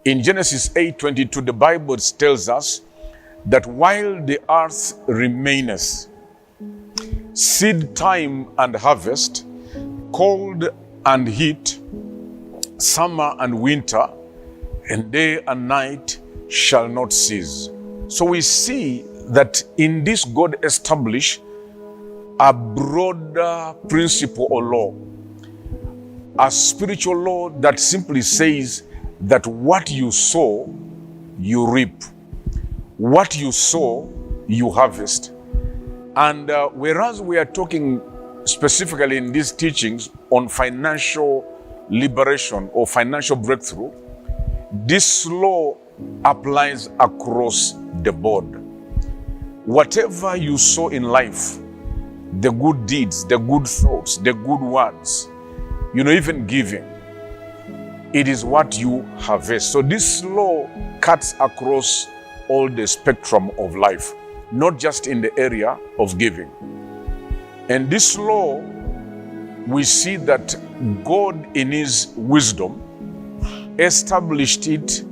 In Genesis 8:22, the Bible tells us that while the earth remaineth, seed time and harvest, cold and heat, summer and winter, and day and night shall not cease. So we see that in this God established a broader principle or law, a spiritual law that simply says that what you sow, you reap. What you sow, you harvest. And whereas we are talking specifically in these teachings on financial liberation or financial breakthrough, this law applies across the board. Whatever you sow in life, the good deeds, the good thoughts, the good words, even giving, it is what you harvest. So this law cuts across all the spectrum of life, not just in the area of giving. And this law, we see that God in His wisdom established it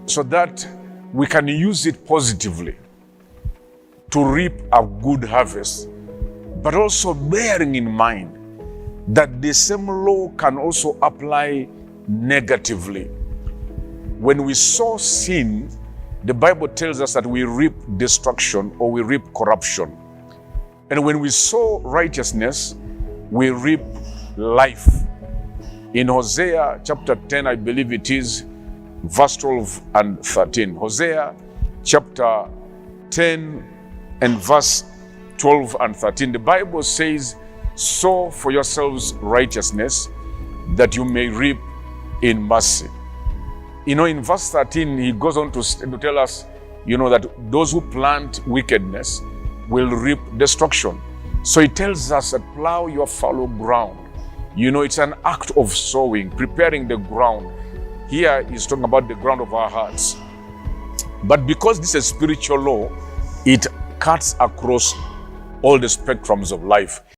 so that we can use it positively to reap a good harvest, but also bearing in mind that the same law can also apply negatively. When we sow sin, the Bible tells us that we reap destruction or we reap corruption. And when we sow righteousness, we reap life. In Hosea chapter 10, I believe it is, verse 12 and 13. Hosea chapter 10 and verse 12 and 13. The Bible says, sow for yourselves righteousness, that you may reap in mercy. In verse 13, he goes on to tell us, that those who plant wickedness will reap destruction. So he tells us that plow your fallow ground. It's an act of sowing, preparing the ground. Here he's talking about the ground of our hearts. But because this is spiritual law, it cuts across all the spectrums of life.